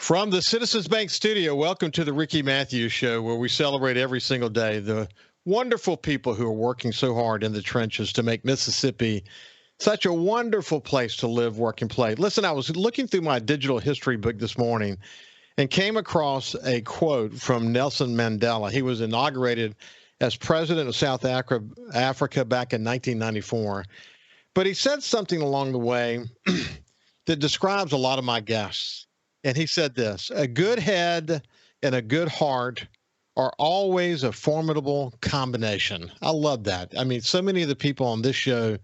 From the Citizens Bank studio, welcome to the Ricky Matthews Show, where we celebrate every single day the wonderful people who are working so hard in the trenches to make Mississippi such a wonderful place to live, work, and play. Listen, I was looking through my digital history book this morning and came across a quote from Nelson Mandela. He was inaugurated as president of South Africa back in 1994. But he said something along the way that describes a lot of my guests. And he said this: a good head and a good heart are always a formidable combination. I love that. I mean, so many of the people on this show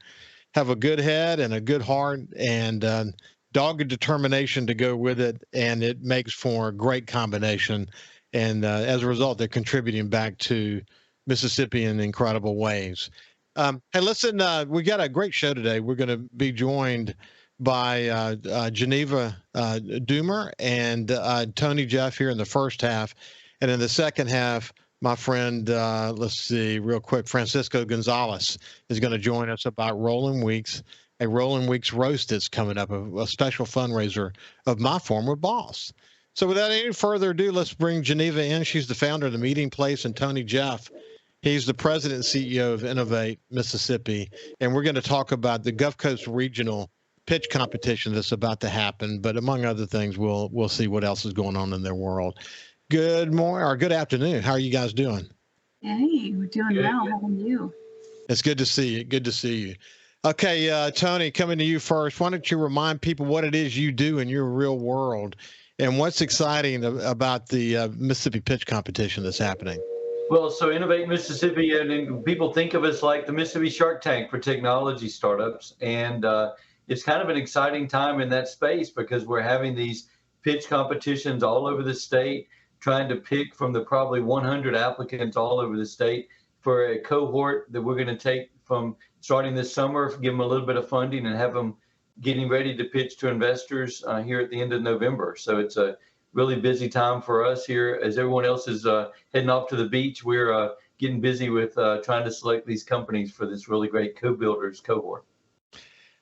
have a good head and a good heart and dogged determination to go with it, and it makes for a great combination. And as a result, they're contributing back to Mississippi in incredible ways. Hey, listen, we got a great show today. We're going to be joined by Geneva Dummer and Tony Jeff here in the first half. And in the second half, my friend, let's see real quick, Francisco Gonzalez is going to join us about Rolling Weeks, a Rolling Weeks roast that's coming up, a special fundraiser of my former boss. So without any further ado, let's bring Geneva in. She's the founder of The Meeting Place, and Tony Jeff, he's the president and CEO of Innovate Mississippi. And we're going to talk about the Gulf Coast Regional pitch competition that's about to happen, but among other things, we'll see what else is going on in their world. Good morning or good afternoon. How are you guys doing? Hey, we're doing well. How are you? It's good to see you. Good to see you. Okay, Tony, coming to you first. Why don't you remind people what it is you do in your real world and what's exciting about the Mississippi pitch competition that's happening? Well, so Innovate Mississippi, and people think of us like the Mississippi Shark Tank for technology startups, and it's kind of an exciting time in that space because we're having these pitch competitions all over the state, trying to pick from the probably 100 applicants all over the state for a cohort that we're going to take from starting this summer, give them a little bit of funding and have them getting ready to pitch to investors here at the end of November. So it's a really busy time for us here. As everyone else is heading off to the beach, we're getting busy with trying to select these companies for this really great co-builders cohort.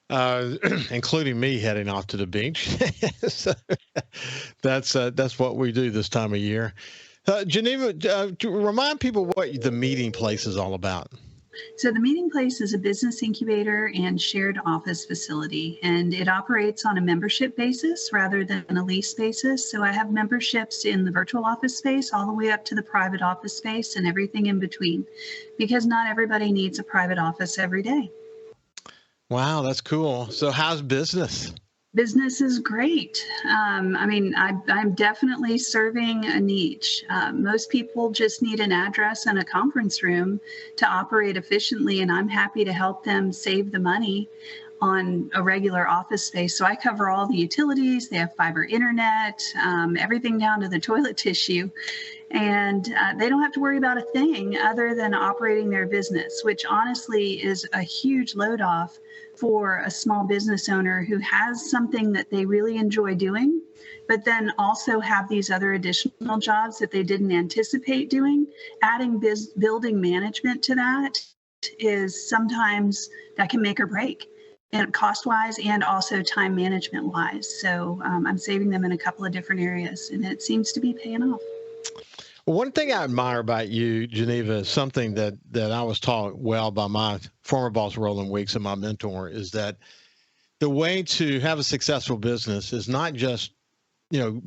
Including me heading off to the beach. So that's what we do this time of year. Geneva, to remind people what the Meeting Place is all about. So the Meeting Place is a business incubator and shared office facility, and it operates on a membership basis rather than a lease basis. So I have memberships in the virtual office space all the way up to the private office space and everything in between, because not everybody needs a private office every day. Wow, that's cool. So how's business? Business is great. I'm definitely serving a niche. Most people just need an address and a conference room to operate efficiently, and I'm happy to help them save the money on a regular office space. So I cover all the utilities. They have fiber internet, everything down to the toilet tissue. And they don't have to worry about a thing other than operating their business, which honestly is a huge load off for a small business owner who has something that they really enjoy doing, but then also have these other additional jobs that they didn't anticipate doing. Adding building management to that is sometimes that can make or break, and cost-wise and also time management-wise. So I'm saving them in a couple of different areas, and it seems to be paying off. Well, one thing I admire about you, Geneva, is something that I was taught well by my former boss, Roland Weeks, and my mentor, is that the way to have a successful business is not just,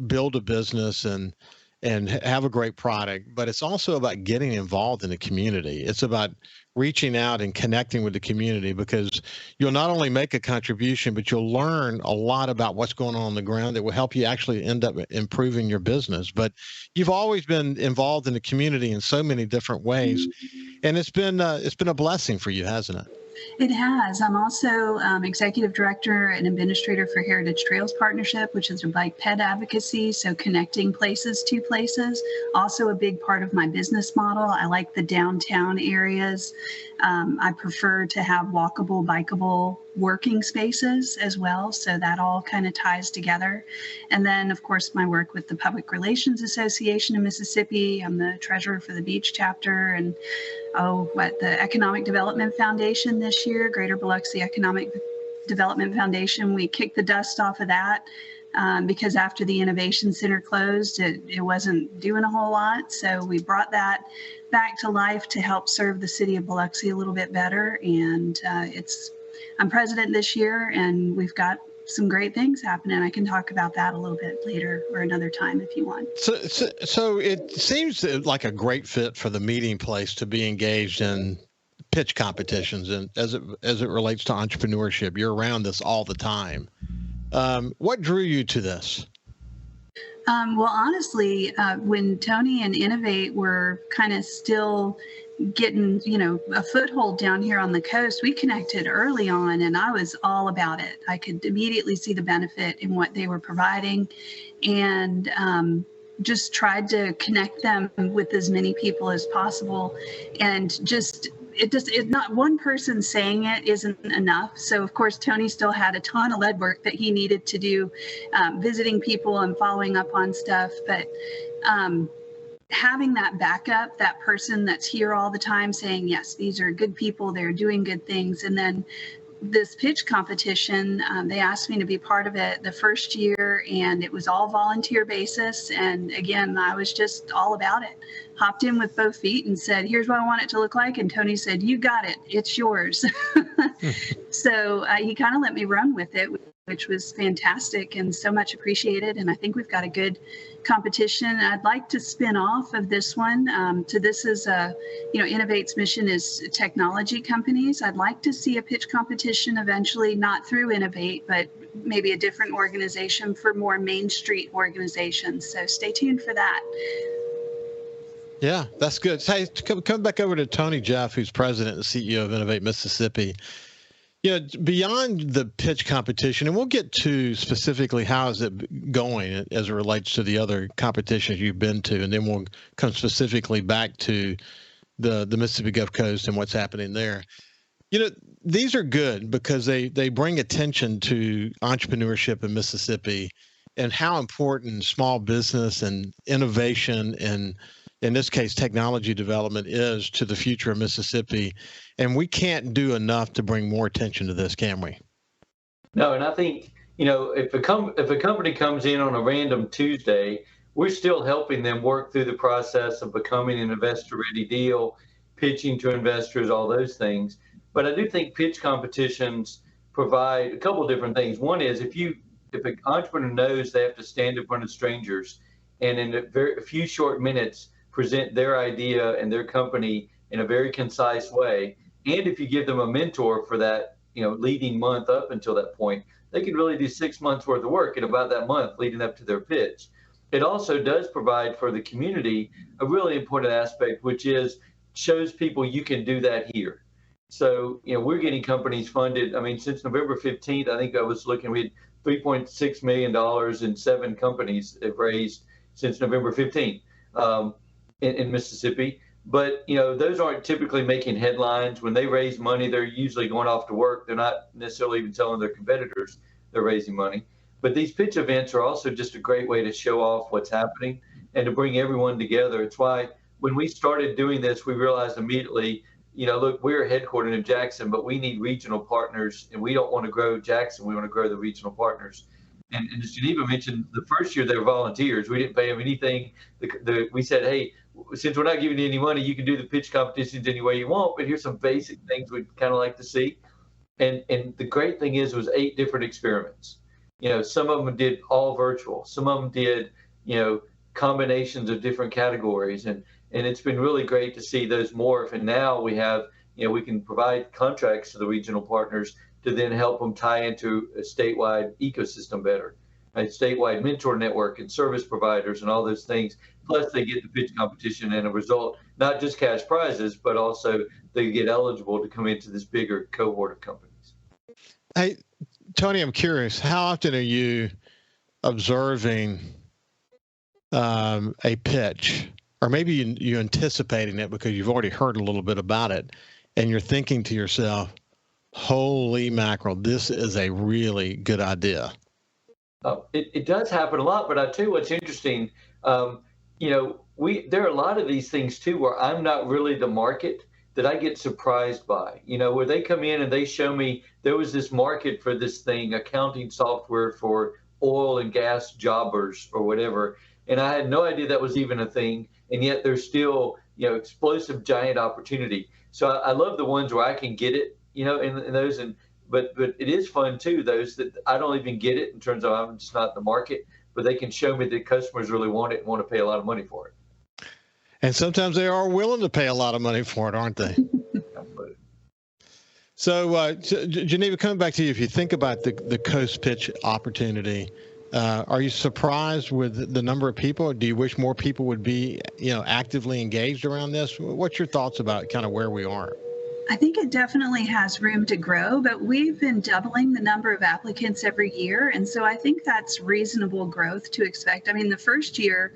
build a business and have a great product, but it's also about getting involved in the community. It's about reaching out and connecting with the community, because you'll not only make a contribution, but you'll learn a lot about what's going on the ground that will help you actually end up improving your business. But you've always been involved in the community in so many different ways, and it's been a blessing for you, hasn't it? It has. I'm also executive director and administrator for Heritage Trails Partnership, which is a bike ped advocacy, so connecting places to places. Also a big part of my business model. I like the downtown areas. I prefer to have walkable, bikeable working spaces as well, so that all kind of ties together. And then, of course, my work with the Public Relations Association in Mississippi. I'm the treasurer for the beach chapter, and the Economic Development Foundation this year, Greater Biloxi Economic Development Foundation. We kicked the dust off of that because after the Innovation Center closed, it wasn't doing a whole lot. So we brought that back to life to help serve the city of Biloxi a little bit better. And I'm president this year, and we've got some great things happening. I can talk about that a little bit later or another time if you want. So it seems like a great fit for the meeting place to be engaged in pitch competitions, and as it relates to entrepreneurship. You're around this all the time. What drew you to this? Well, honestly, when Tony and Innovate were kind of still getting, a foothold down here on the coast, we connected early on, and I was all about it. I could immediately see the benefit in what they were providing, and just tried to connect them with as many people as possible. And not one person saying it isn't enough. So of course, Tony still had a ton of legwork that he needed to do, visiting people and following up on stuff. But having that backup, that person that's here all the time saying, yes, these are good people, they're doing good things. And then this pitch competition, they asked me to be part of it the first year, and it was all volunteer basis. And again, I was just all about it. Hopped in with both feet and said, here's what I want it to look like. And Tony said, you got it, it's yours. So he kind of let me run with it, which was fantastic and so much appreciated. And I think we've got a good competition. I'd like to spin off of this one. This is Innovate's mission is technology companies. I'd like to see a pitch competition eventually, not through Innovate, but maybe a different organization for more Main Street organizations. So stay tuned for that. Yeah, that's good. Hey, come back over to Tony Jeff, who's president and CEO of Innovate Mississippi. Beyond the pitch competition, and we'll get to specifically how is it going as it relates to the other competitions you've been to, and then we'll come specifically back to the Mississippi Gulf Coast and what's happening there. These are good because they bring attention to entrepreneurship in Mississippi and how important small business and innovation and, in this case, technology development is to the future of Mississippi. And we can't do enough to bring more attention to this, can we? No, and I think, if a company comes in on a random Tuesday, we're still helping them work through the process of becoming an investor-ready deal, pitching to investors, all those things. But I do think pitch competitions provide a couple of different things. One is if an entrepreneur knows they have to stand in front of strangers and in a few short minutes present their idea and their company in a very concise way, and if you give them a mentor for that, leading month up until that point, they can really do 6 months worth of work in about that month leading up to their pitch. It also does provide for the community a really important aspect, which is shows people you can do that here. So, we're getting companies funded. I mean, since November 15th, I think I was looking, we had $3.6 million in 7 companies have raised since November 15th in Mississippi. But, those aren't typically making headlines. When they raise money, they're usually going off to work. They're not necessarily even telling their competitors they're raising money. But these pitch events are also just a great way to show off what's happening and to bring everyone together. It's why when we started doing this, we realized immediately, look, we're headquartered in Jackson, but we need regional partners, and we don't want to grow Jackson. We want to grow the regional partners. And as Geneva mentioned, the first year they were volunteers. We didn't pay them anything. We said, hey, since we're not giving you any money, you can do the pitch competitions any way you want, but here's some basic things we'd kind of like to see. And the great thing is it was 8 different experiments. Some of them did all virtual. Some of them did, combinations of different categories. And it's been really great to see those morph. And now we have, we can provide contracts to the regional partners to then help them tie into a statewide ecosystem better, a statewide mentor network and service providers and all those things. Plus they get the pitch competition and a result, not just cash prizes, but also they get eligible to come into this bigger cohort of companies. Hey, Tony, I'm curious, how often are you observing a pitch, or maybe you're anticipating it because you've already heard a little bit about it and you're thinking to yourself, holy mackerel, this is a really good idea? It does happen a lot, but I tell you what's interesting. There are a lot of these things too where I'm not really the market that I get surprised by. Where they come in and they show me there was this market for this thing, accounting software for oil and gas jobbers or whatever. And I had no idea that was even a thing. And yet there's still, explosive giant opportunity. So I love the ones where I can get it, in those. But it is fun too, those that I don't even get it in terms of I'm just not in the market, but they can show me that customers really want it and want to pay a lot of money for it. And sometimes they are willing to pay a lot of money for it, aren't they? So, Geneva, coming back to you, if you think about the Coast Pitch opportunity, are you surprised with the number of people? Do you wish more people would be, actively engaged around this? What's your thoughts about kind of where we are? I think it definitely has room to grow, but we've been doubling the number of applicants every year. And so I think that's reasonable growth to expect. I mean, the first year,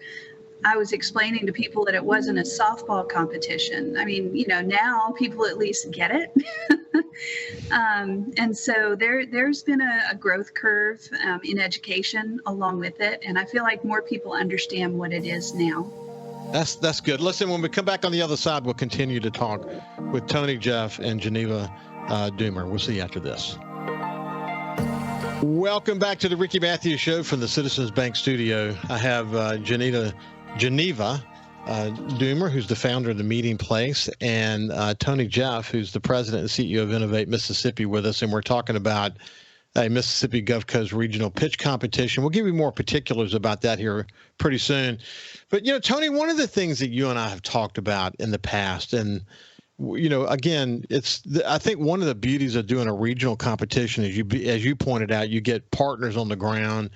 I was explaining to people that it wasn't a softball competition. I mean, now people at least get it. And so there's been a growth curve in education along with it. And I feel like more people understand what it is now. That's good. Listen, when we come back on the other side, we'll continue to talk with Tony, Jeff, and Geneva Dummer. We'll see you after this. Welcome back to the Ricky Matthews Show from the Citizens Bank studio. I have Geneva Dummer, who's the founder of the Meeting Place, and Tony Jeff, who's the president and CEO of Innovate Mississippi, with us. And we're talking about a Mississippi Gulf Coast regional pitch competition. We'll give you more particulars about that here pretty soon. But, Tony, one of the things that you and I have talked about in the past, and, again, I think one of the beauties of doing a regional competition is as you pointed out, you get partners on the ground,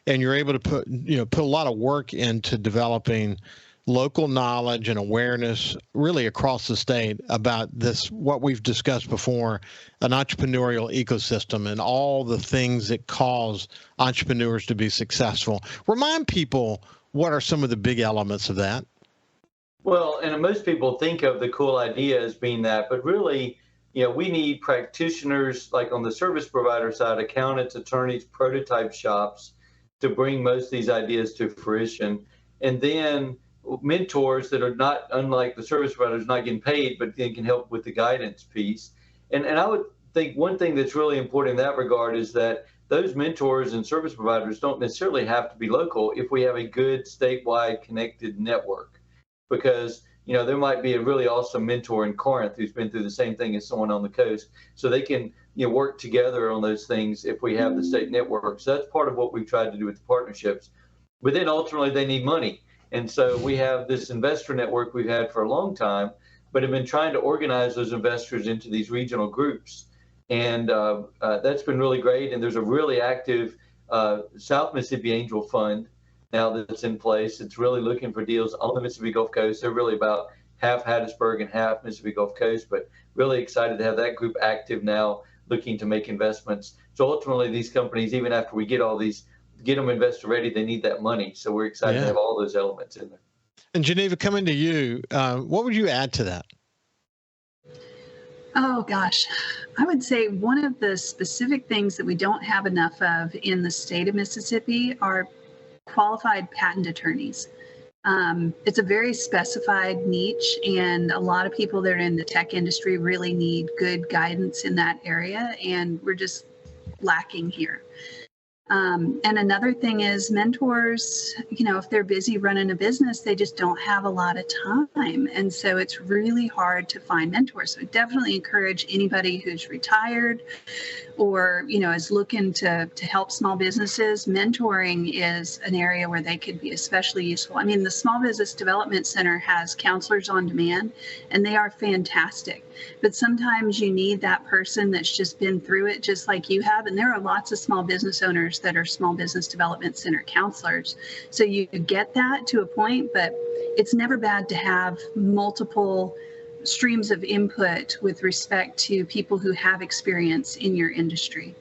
and you're able to put a lot of work into developing local knowledge and awareness really across the state about this, what we've discussed before, an entrepreneurial ecosystem and all the things that cause entrepreneurs to be successful. Remind people, what are some of the big elements of that? Well, and most people think of the cool idea as being that, but really, we need practitioners like on the service provider side, accountants, attorneys, prototype shops to bring most of these ideas to fruition. And then mentors that are not, unlike the service providers, not getting paid, but then can help with the guidance piece. And I would think one thing that's really important in that regard is that those mentors and service providers don't necessarily have to be local if we have a good statewide connected network. Because, there might be a really awesome mentor in Corinth who's been through the same thing as someone on the coast. So they can, work together on those things if we have the state network. So that's part of what we've tried to do with the partnerships. But then ultimately they need money. And so we have this investor network we've had for a long time, but have been trying to organize those investors into these regional groups. And that's been really great. And there's a really active South Mississippi Angel Fund now that's in place. It's really looking for deals on the Mississippi Gulf Coast. They're really about half Hattiesburg and half Mississippi Gulf Coast, but really excited to have that group active now, looking to make investments. So ultimately, these companies, even after we get them investor ready, they need that money. So we're excited to have all those elements in there. And Geneva, coming to you, what would you add to that? Oh, gosh. I would say one of the specific things that we don't have enough of in the state of Mississippi are qualified patent attorneys. It's a very specified niche, and a lot of people that are in the tech industry really need good guidance in that area, and we're just lacking here. And another thing is mentors, if they're busy running a business, they just don't have a lot of time. And so it's really hard to find mentors. So I definitely encourage anybody who's retired or, is looking to help small businesses. Mentoring is an area where they could be especially useful. I mean, the Small Business Development Center has counselors on demand, and they are fantastic. But sometimes you need that person that's just been through it just like you have. And there are lots of small business owners that are Small Business Development Center counselors. So you get that to a point, but it's never bad to have multiple streams of input with respect to people who have experience in your industry.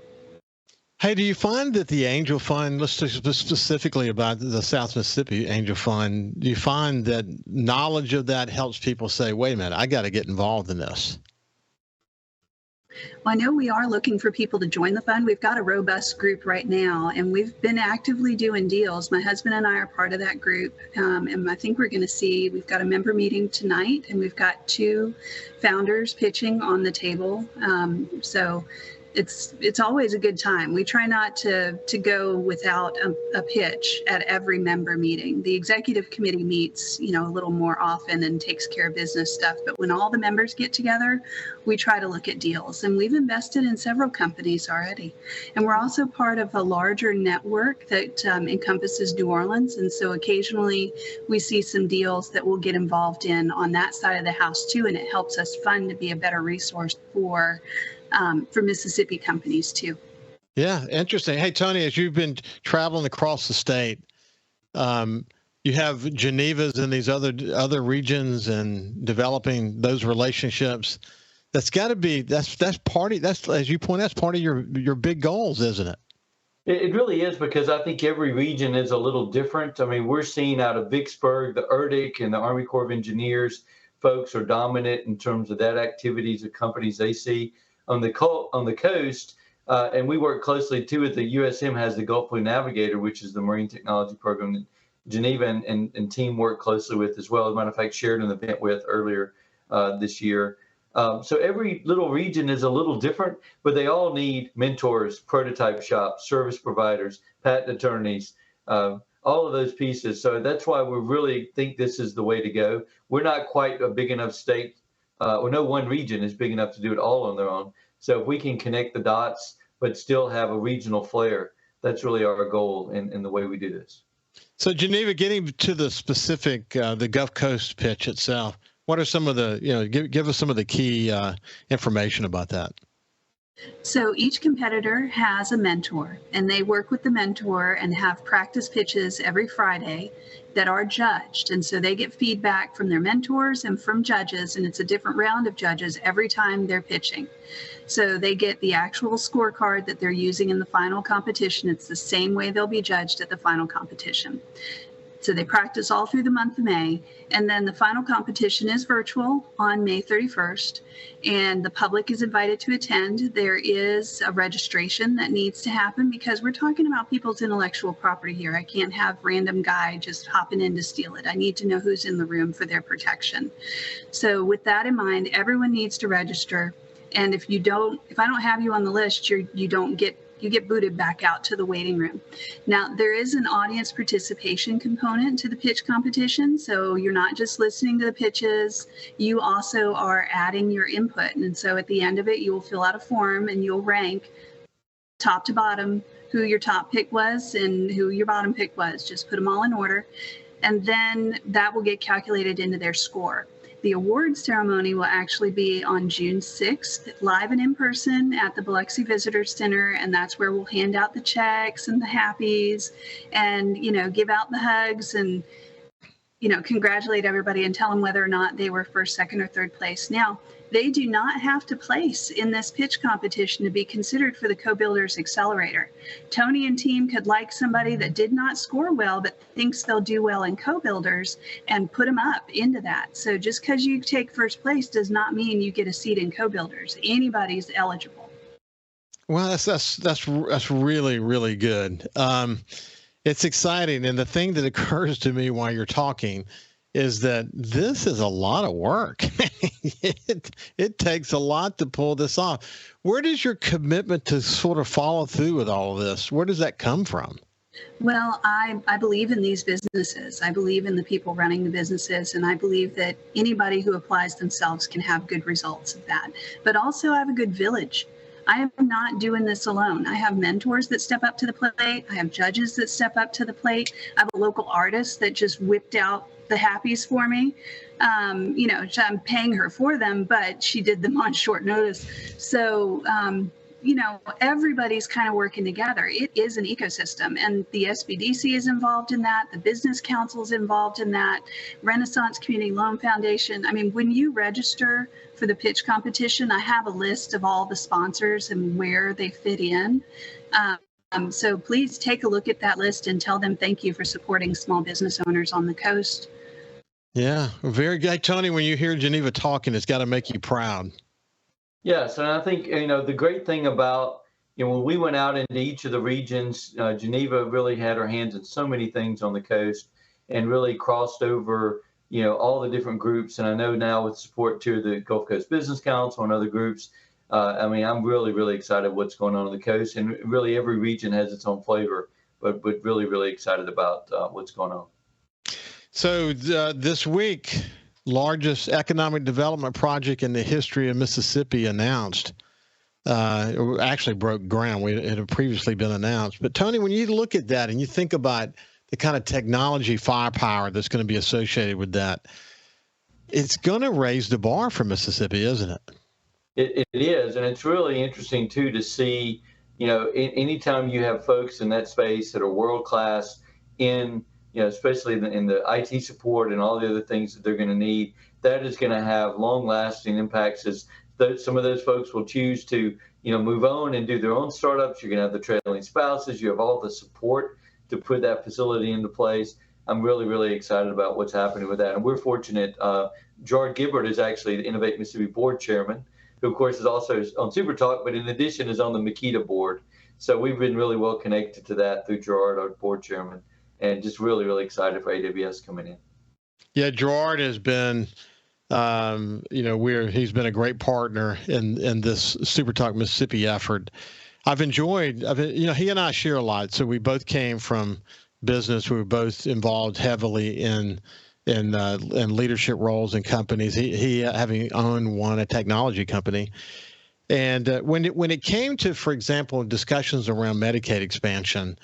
Hey, do you find that the Angel Fund, let's talk specifically about the South Mississippi Angel Fund, do you find that knowledge of that helps people say, wait a minute, I got to get involved in this? Well, I know we are looking for people to join the fund. We've got a robust group right now, and we've been actively doing deals. My husband and I are part of that group, and I think we're going to see, we've got a member meeting tonight, and we've got 2 founders pitching on the table. So it's always a good time. We try not to go without a pitch at every member meeting. The executive committee meets, a little more often and takes care of business stuff. But when all the members get together, we try to look at deals. And we've invested in several companies already. And we're also part of a larger network that encompasses New Orleans. And so occasionally we see some deals that we'll get involved in on that side of the house too. And it helps us fund to be a better resource for Mississippi companies too. Yeah, interesting. Hey, Tony, as you've been traveling across the state, you have Geneva's in these other regions and developing those relationships. That's got to be that's part of, that's, as you point out, that's part of your big goals, isn't it? It really is, because I think every region is a little different. I mean, we're seeing out of Vicksburg, the ERDIC and the Army Corps of Engineers folks are dominant in terms of that activities of companies they see. On the coast, and we work closely too with the USM has the Gulf Blue Navigator, which is the marine technology program that Geneva and team work closely with as well. As a matter of fact, shared an event with earlier this year. So every little region is a little different, but they all need mentors, prototype shops, service providers, patent attorneys, all of those pieces. So that's why we really think this is the way to go. We're not quite a big enough state, or no one region is big enough to do it all on their own. So if we can connect the dots, but still have a regional flair, that's really our goal in the way we do this. So Geneva, getting to the specific, the Gulf Coast pitch itself, what are some of the, give us some of the key information about that. So each competitor has a mentor, and they work with the mentor and have practice pitches every Friday that are judged. And so they get feedback from their mentors and from judges, and it's a different round of judges every time they're pitching. So they get the actual scorecard that they're using in the final competition. It's the same way they'll be judged at the final competition. So they practice all through the month of May, and then the final competition is virtual on May 31st, and the public is invited to attend. There is a registration that needs to happen because we're talking about people's intellectual property here. I can't have random guy just hopping in to steal it. I need to know who's in the room for their protection. So with that in mind, everyone needs to register, and if I don't have you on the list, you get booted back out to the waiting room. Now, there is an audience participation component to the pitch competition, so you're not just listening to the pitches, you also are adding your input. And so at the end of it, you will fill out a form and you'll rank top to bottom who your top pick was and who your bottom pick was. Just put them all in order. And then that will get calculated into their score. The awards ceremony will actually be on June 6th, live and in person at the Biloxi Visitor Center, and that's where we'll hand out the checks and the happies and, give out the hugs and, congratulate everybody and tell them whether or not they were first, second, or third place. Now, they do not have to place in this pitch competition to be considered for the Co-Builders Accelerator. Tony and team could like somebody that did not score well but thinks they'll do well in Co-Builders and put them up into that. So just because you take first place does not mean you get a seat in Co-Builders. Anybody's eligible. Well, that's really, really good. It's exciting, and the thing that occurs to me while you're talking is that this is a lot of work. It takes a lot to pull this off. Where does your commitment to sort of follow through with all of this, where does that come from? Well, I believe in these businesses. I believe in the people running the businesses, and I believe that anybody who applies themselves can have good results of that. But also I have a good village. I am not doing this alone. I have mentors that step up to the plate. I have judges that step up to the plate. I have a local artist that just whipped out the happies for me. I'm paying her for them, but she did them on short notice. So, everybody's kind of working together. It is an ecosystem, and the SBDC is involved in that. The Business Council is involved in that. Renaissance Community Loan Foundation. I mean, when you register for the pitch competition, I have a list of all the sponsors and where they fit in. So please take a look at that list and tell them thank you for supporting small business owners on the coast. Yeah, very good. Tony, when you hear Geneva talking, it's got to make you proud. Yes, and I think, the great thing about, when we went out into each of the regions, Geneva really had her hands in so many things on the coast and really crossed over, all the different groups. And I know now with support to the Gulf Coast Business Council and other groups, I'm really, really excited what's going on the coast, and really every region has its own flavor, but really, really excited about what's going on. So this week, largest economic development project in the history of Mississippi announced. Actually broke ground. It had previously been announced. But Tony, when you look at that and you think about the kind of technology firepower that's going to be associated with that, it's going to raise the bar for Mississippi, isn't it? It is, and it's really interesting too to see. Anytime you have folks in that space that are world class in, especially in the IT support and all the other things that they're going to need, that is going to have long lasting impacts. As some of those folks will choose to, move on and do their own startups. You're going to have the trailing spouses. You have all the support to put that facility into place. I'm really, really excited about what's happening with that. And we're fortunate. Gerard Gibbert is actually the Innovate Mississippi board chairman, who, of course, is also on SuperTalk, but in addition is on the Makita board. So we've been really well connected to that through Gerard, our board chairman, and just really, really excited for AWS coming in. Yeah, Gerard has been, he's been a great partner in this SuperTalk Mississippi effort. I've enjoyed, he and I share a lot. So we both came from business. We were both involved heavily in leadership roles in companies. He having owned a technology company, and when it came to, for example, discussions around Medicaid expansion,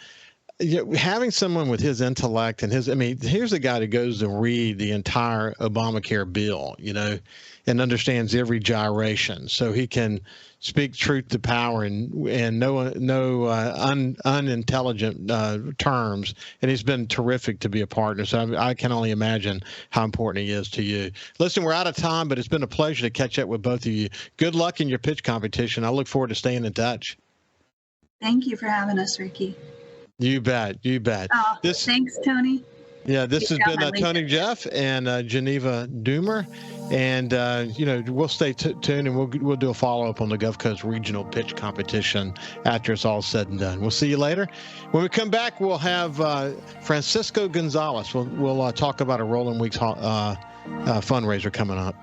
having someone with his intellect and here's a guy that goes to read the entire Obamacare bill, and understands every gyration, so he can speak truth to power and no unintelligent terms. And he's been terrific to be a partner. So I can only imagine how important he is to you. Listen, we're out of time, but it's been a pleasure to catch up with both of you. Good luck in your pitch competition. I look forward to staying in touch. Thank you for having us, Ricky. You bet. You bet. Oh, thanks, Tony. Yeah, this has been Tony Jeff and Geneva Dummer. And, we'll stay tuned, and we'll do a follow-up on the Gulf Coast Regional Pitch Competition after it's all said and done. We'll see you later. When we come back, we'll have Francisco Gonzalez. We'll talk about a Rolling Weeks fundraiser coming up.